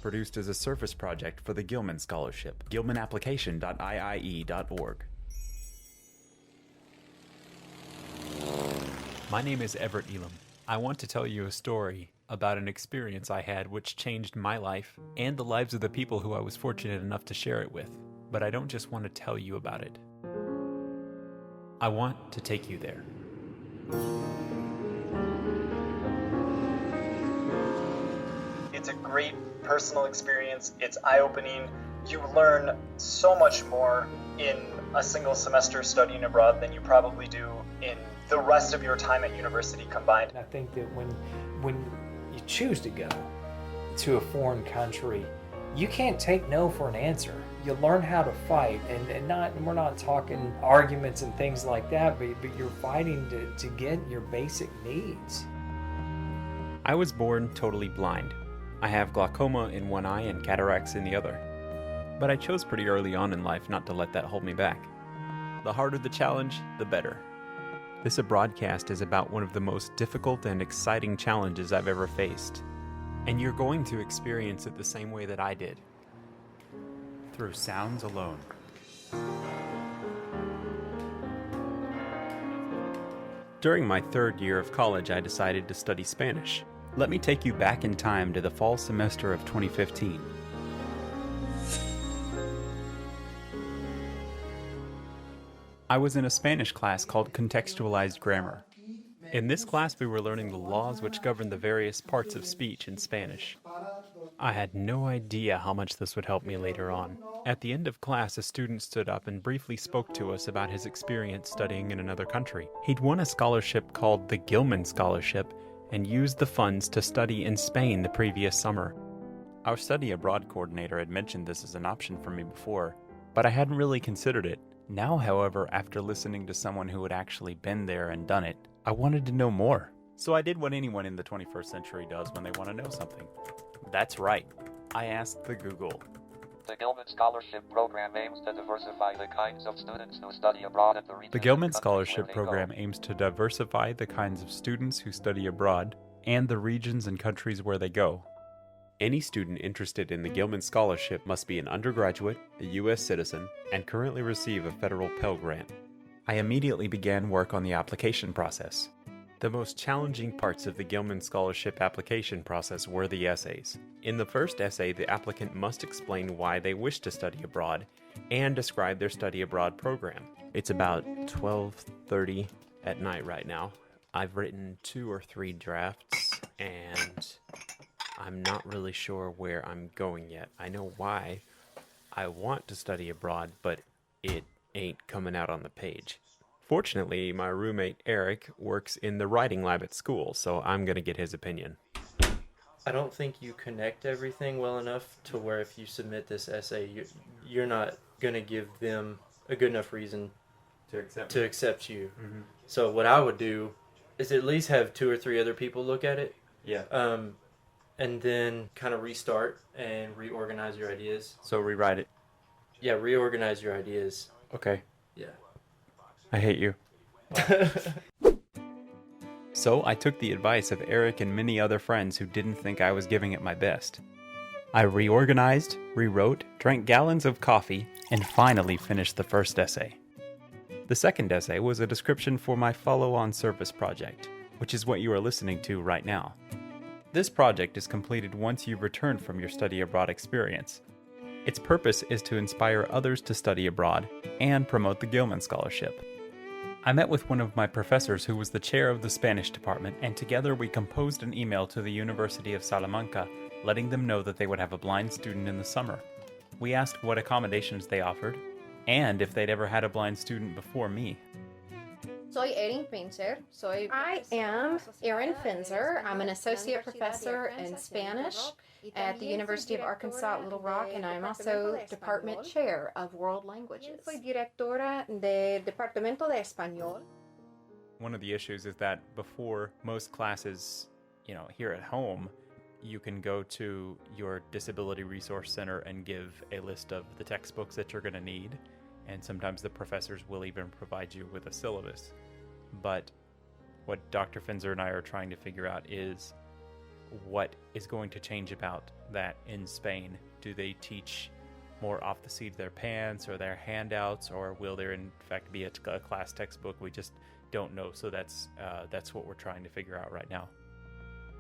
produced as a service project for the Gilman Scholarship. gilmanapplication.iie.org. My name is Everett Elam. I want to tell you a story about an experience I had which changed my life and the lives of the people who I was fortunate enough to share it with. But I don't just want to tell you about it. I want to take you there. It's a great personal experience. It's eye-opening. You learn so much more in a single semester studying abroad than you probably do in the rest of your time at university combined. I think that when you choose to go to a foreign country, you can't take no for an answer. You learn how to fight, and we're not talking arguments and things like that, but you're fighting to get your basic needs. I was born totally blind. I have glaucoma in one eye and cataracts in the other. But I chose pretty early on in life not to let that hold me back. The harder the challenge, the better. This AbroadCast is about one of the most difficult and exciting challenges I've ever faced. And you're going to experience it the same way that I did. Through sounds alone. During my third year of college, I decided to study Spanish. Let me take you back in time to the fall semester of 2015. I was in a Spanish class called Contextualized Grammar. In this class, we were learning the laws which govern the various parts of speech in Spanish. I had no idea how much this would help me later on. At the end of class, a student stood up and briefly spoke to us about his experience studying in another country. He'd won a scholarship called the Gilman Scholarship and used the funds to study in Spain the previous summer. Our study abroad coordinator had mentioned this as an option for me before, but I hadn't really considered it. Now, however, after listening to someone who had actually been there and done it, I wanted to know more. So I did what anyone in the 21st century does when they want to know something. That's right. I asked the Google. The Gilman Scholarship Program aims to diversify the kinds of students who study abroad at the regions. The Gilman and countries Scholarship where they Program go. aims to diversify the kinds of students who study abroad and the regions and countries where they go. Any student interested in the Gilman Scholarship must be an undergraduate, a U.S. citizen, and currently receive a federal Pell Grant. I immediately began work on the application process. The most challenging parts of the Gilman Scholarship application process were the essays. In the first essay, the applicant must explain why they wish to study abroad and describe their study abroad program. It's about 12:30 at night right now. I've written 2 or 3 drafts, and I'm not really sure where I'm going yet. I know why I want to study abroad, but it ain't coming out on the page. Fortunately, my roommate Eric works in the writing lab at school, so I'm going to get his opinion. I don't think you connect everything well enough to where if you submit this essay, you're not going to give them a good enough reason to accept you. Mm-hmm. So what I would do is at least have 2 or 3 other people look at it. Yeah. And then kind of restart and reorganize your ideas. So rewrite it. Yeah, reorganize your ideas. Okay. Yeah. I hate you. So I took the advice of Eric and many other friends who didn't think I was giving it my best. I reorganized, rewrote, drank gallons of coffee, and finally finished the first essay. The second essay was a description for my follow-on service project, which is what you are listening to right now. This project is completed once you return from your study abroad experience. Its purpose is to inspire others to study abroad and promote the Gilman Scholarship. I met with one of my professors who was the chair of the Spanish department, and together we composed an email to the University of Salamanca, letting them know that they would have a blind student in the summer. We asked what accommodations they offered, and if they'd ever had a blind student before me. Soy Erin Finzer. I am Erin Finzer. I'm an associate professor in Spanish at the University of Arkansas at Little Rock, and I'm also department chair of world languages. Soy directora del Departamento de Español. One of the issues is that before most classes, here at home, you can go to your Disability Resource Center and give a list of the textbooks that you're going to need, and sometimes the professors will even provide you with a syllabus. But what Dr. Finzer and I are trying to figure out is what is going to change about that in Spain. Do they teach more off the seat of their pants or their handouts, or will there in fact be a class textbook? We just don't know. So that's what we're trying to figure out right now.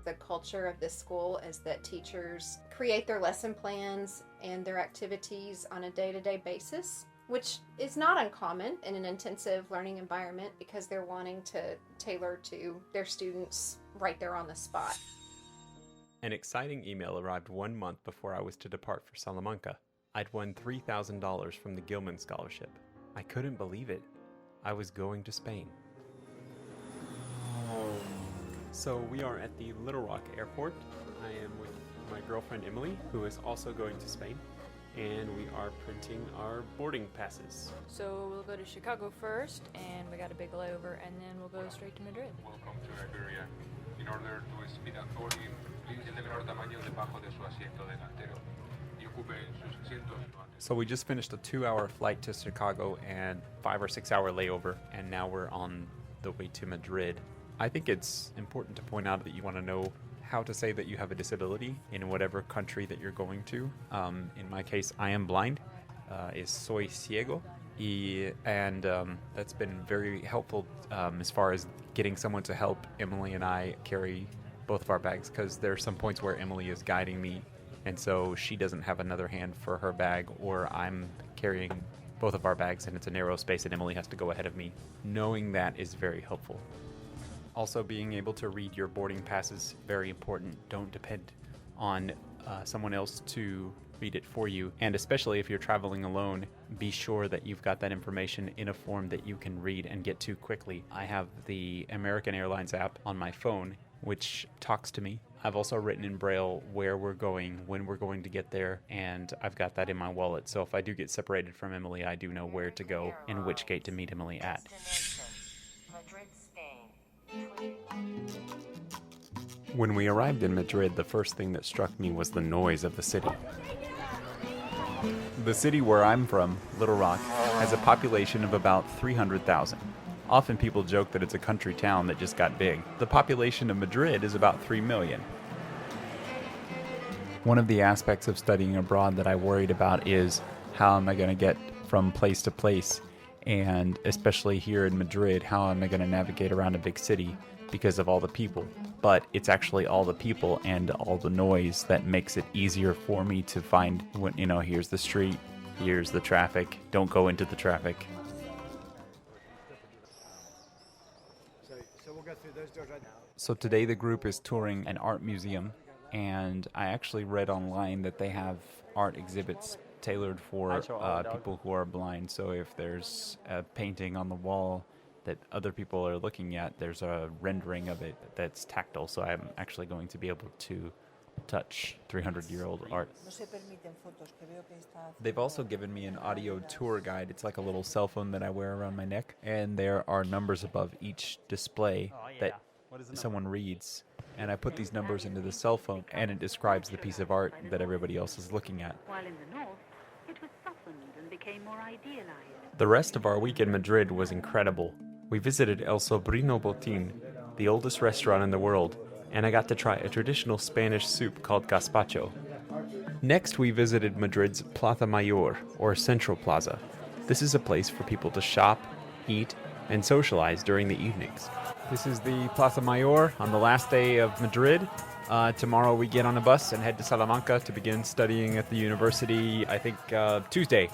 The culture of this school is that teachers create their lesson plans and their activities on a day-to-day basis, which is not uncommon in an intensive learning environment because they're wanting to tailor to their students right there on the spot. An exciting email arrived 1 month before I was to depart for Salamanca. I'd won $3,000 from the Gilman scholarship. I couldn't believe it. I was going to Spain. So we are at the Little Rock airport. I am with my girlfriend Emily, who is also going to Spain, and we are printing our boarding passes. So we'll go to Chicago first, and we got a big layover, and then we'll go straight to Madrid. Welcome to Iberia. In order to speed up boarding, please el de menor tamaño debajo de su asiento delantero y ocupen sus asientos lo antes. So we just finished a 2-hour flight to Chicago and 5 or 6 hour layover, and now we're on the way to Madrid. I think it's important to point out that you want to know how to say that you have a disability in whatever country that you're going to. In my case, I am blind, is soy ciego, and that's been very helpful as far as getting someone to help Emily and I carry both of our bags, because there are some points where Emily is guiding me, and so she doesn't have another hand for her bag, or I'm carrying both of our bags and it's a narrow space and Emily has to go ahead of me. Knowing that is very helpful. Also, being able to read your boarding pass is very important. Don't depend on someone else to read it for you. And especially if you're traveling alone, be sure that you've got that information in a form that you can read and get to quickly. I have the American Airlines app on my phone, which talks to me. I've also written in Braille where we're going, when we're going to get there, and I've got that in my wallet. So if I do get separated from Emily, I do know where to go and which gate to meet Emily at. When we arrived in Madrid, the first thing that struck me was the noise of the city. The city where I'm from, Little Rock, has a population of about 300,000. Often people joke that it's a country town that just got big. The population of Madrid is about 3 million. One of the aspects of studying abroad that I worried about is how am I going to get from place to place, and especially here in Madrid, how am I going to navigate around a big city because of all the people. But it's actually all the people and all the noise that makes it easier for me to find when, here's the street, here's the traffic, don't go into the traffic. So we'll go through those doors right now. So today the group is touring an art museum, and I actually read online that they have art exhibits tailored for people who are blind. So if there's a painting on the wall that other people are looking at, there's a rendering of it that's tactile. So I'm actually going to be able to touch 300-year-old art. They've also given me an audio tour guide. It's like a little cell phone that I wear around my neck, and there are numbers above each display that someone reads. And I put these numbers into the cell phone, and it describes the piece of art that everybody else is looking at. While in the north, it was softened and became more idealized. The rest of our week in Madrid was incredible. We visited El Sobrino Botín, the oldest restaurant in the world, and I got to try a traditional Spanish soup called gazpacho. Next, we visited Madrid's Plaza Mayor, or Central Plaza. This is a place for people to shop, eat, and socialize during the evenings. This is the Plaza Mayor on the last day of Madrid. Tomorrow we get on a bus and head to Salamanca to begin studying at the university, I think Tuesday.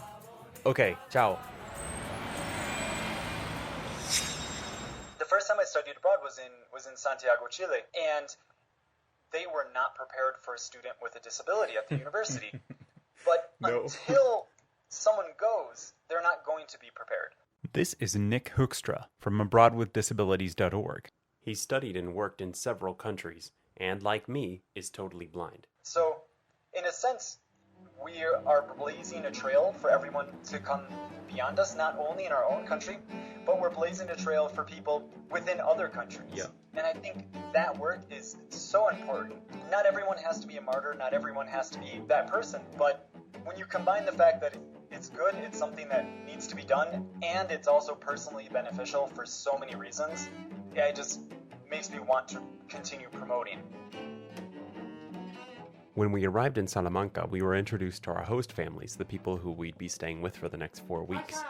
Okay, ciao. The first time I studied abroad was in Santiago, Chile, and they were not prepared for a student with a disability at the university. But until someone goes, they're not going to be prepared. This is Nick Hoekstra from AbroadWithDisabilities.org. He studied and worked in several countries, and like me, is totally blind. So, in a sense, we are blazing a trail for everyone to come beyond us, not only in our own country, but we're blazing a trail for people within other countries. Yeah. And I think that work is so important. Not everyone has to be a martyr, not everyone has to be that person, but when you combine the fact that it's good, it's something that needs to be done, and it's also personally beneficial for so many reasons, it just makes me want to continue promoting. When we arrived in Salamanca, we were introduced to our host families, the people who we'd be staying with for the next 4 weeks.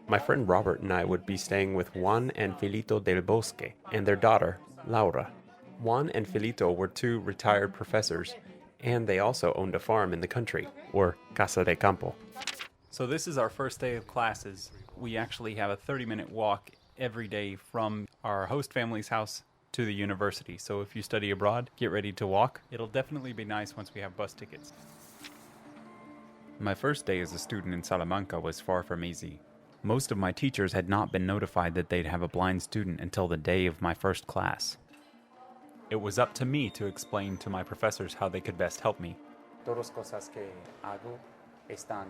My friend Robert and I would be staying with Juan and Filito del Bosque and their daughter, Laura. Juan and Filito were 2 retired professors, and they also owned a farm in the country, or Casa de Campo. So this is our first day of classes. We actually have a 30-minute walk every day from our host family's house to the university. So if you study abroad, get ready to walk. It'll definitely be nice once we have bus tickets. My first day as a student in Salamanca was far from easy. Most of my teachers had not been notified that they'd have a blind student until the day of my first class. It was up to me to explain to my professors how they could best help me. Todas cosas que hago están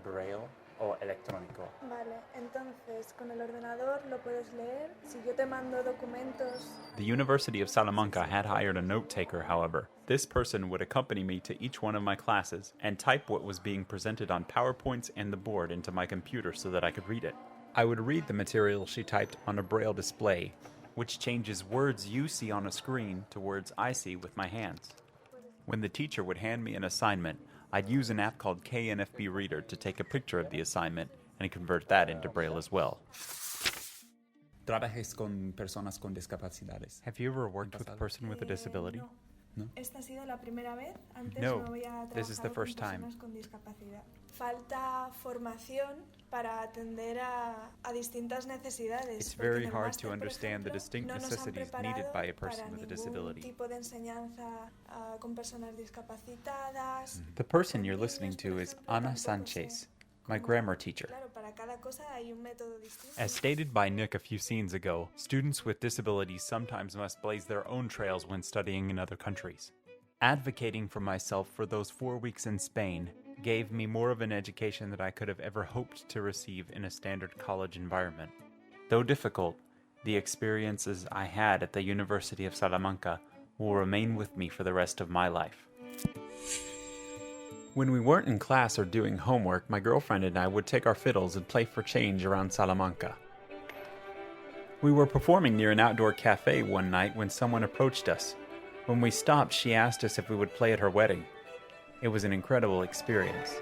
braille o electrónico. Vale, entonces con el ordenador lo puedes leer. Si yo te mando documentos. The University of Salamanca had hired a note taker, however. This person would accompany me to each one of my classes and type what was being presented on PowerPoints and the board into my computer so that I could read it. I would read the material she typed on a braille display, which changes words you see on a screen to words I see with my hands. When the teacher would hand me an assignment, I'd use an app called KNFB Reader to take a picture of the assignment and convert that into braille as well. Trabajes con personas con discapacidades. Have you ever worked with a person with a disability? No. Esta ha sido la primera vez. Antes No, no había this is the trabajado first con time. personas con discapacidad. Falta formación para atender a distintas necesidades. It's porque very en el hard máster, to understand the por ejemplo, distinct no nos han necessities needed preparado by a person para with a ningún disability. tipo de enseñanza con personas discapacitadas. The person you're listening to is Ana Sanchez, my grammar teacher. Claro, para cada cosa hay un método distinto. As stated by Nick a few scenes ago, students with disabilities sometimes must blaze their own trails when studying in other countries. Advocating for myself for those 4 weeks in Spain gave me more of an education than I could have ever hoped to receive in a standard college environment. Though difficult, the experiences I had at the University of Salamanca will remain with me for the rest of my life. When we weren't in class or doing homework, my girlfriend and I would take our fiddles and play for change around Salamanca. We were performing near an outdoor cafe one night when someone approached us. When we stopped, she asked us if we would play at her wedding. It was an incredible experience.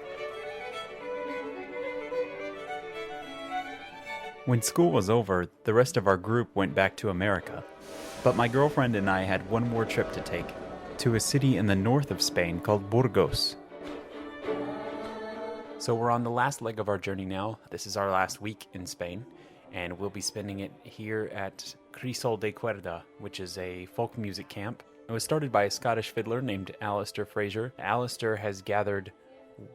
When school was over, the rest of our group went back to America. But my girlfriend and I had one more trip to take, to a city in the north of Spain called Burgos. So we're on the last leg of our journey now. This is our last week in Spain, and we'll be spending it here at Crisol de Cuerda, which is a folk music camp. It was started by a Scottish fiddler named Alistair Fraser. Alistair has gathered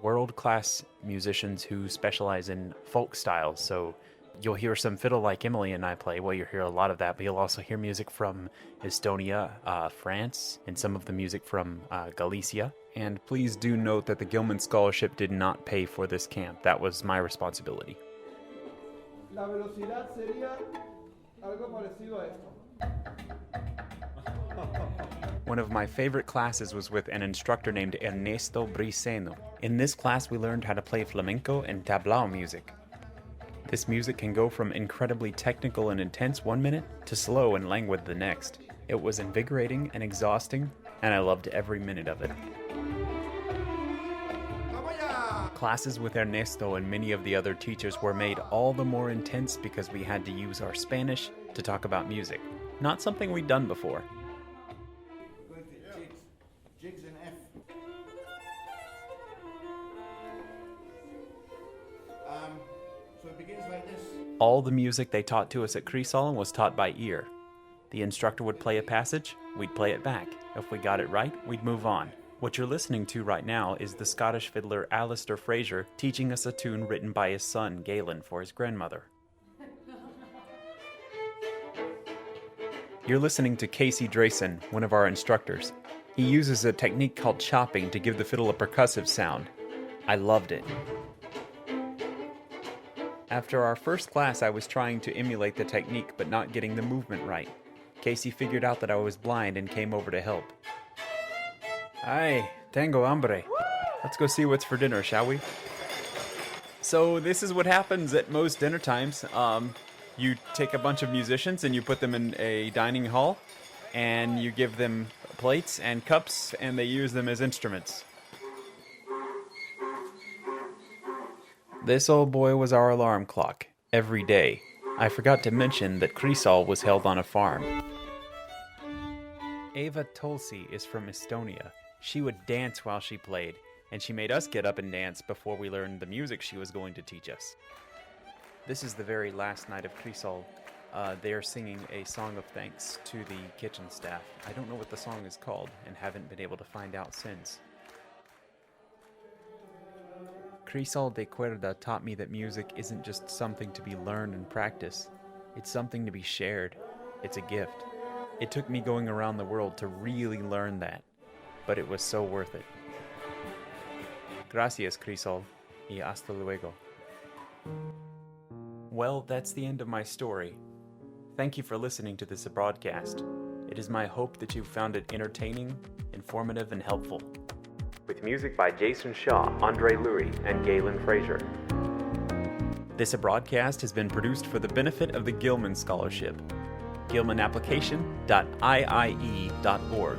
world-class musicians who specialize in folk styles, so you'll hear some fiddle like Emily and I play. Well, you'll hear a lot of that, but you'll also hear music from Estonia, France, and some of the music from Galicia. And please do note that the Gilman Scholarship did not pay for this camp. That was my responsibility. La velocidad sería algo parecido a esto. One of my favorite classes was with an instructor named Ernesto Briceno. In this class, we learned how to play flamenco and tablao music. This music can go from incredibly technical and intense 1 minute to slow and languid the next. It was invigorating and exhausting, and I loved every minute of it. Classes with Ernesto and many of the other teachers were made all the more intense because we had to use our Spanish to talk about music. Not something we'd done before. Jigs in F. So it begins like this. All the music they taught to us at Crisol was taught by ear. The instructor would play a passage, we'd play it back. If we got it right, we'd move on. What you're listening to right now is the Scottish fiddler Alistair Fraser teaching us a tune written by his son Galen for his grandmother. You're listening to Casey Drayson, one of our instructors. He uses a technique called chopping to give the fiddle a percussive sound. I loved it. After our first class, I was trying to emulate the technique but not getting the movement right. Casey figured out that I was blind and came over to help. Ay, tengo hambre. Let's go see what's for dinner, shall we? So this is what happens at most dinner times. You take a bunch of musicians and you put them in a dining hall, and you give them plates and cups, and they use them as instruments. This old boy was our alarm clock, every day. I forgot to mention that Crisol was held on a farm. Eva Tolsi is from Estonia. She would dance while she played, and she made us get up and dance before we learned the music she was going to teach us. This is the very last night of Crisol. They are singing a song of thanks to the kitchen staff. I don't know what the song is called and haven't been able to find out since. Crisol de Cuerda taught me that music isn't just something to be learned and practiced. It's something to be shared. It's a gift. It took me going around the world to really learn that, but it was so worth it. Gracias, Crisol, y hasta luego. Well, that's the end of my story. Thank you for listening to this broadcast. It is my hope that you found it entertaining, informative, and helpful. With music by Jason Shaw, Andre Lurie, and Galen Fraser. This broadcast has been produced for the benefit of the Gilman Scholarship. GilmanApplication.iie.org.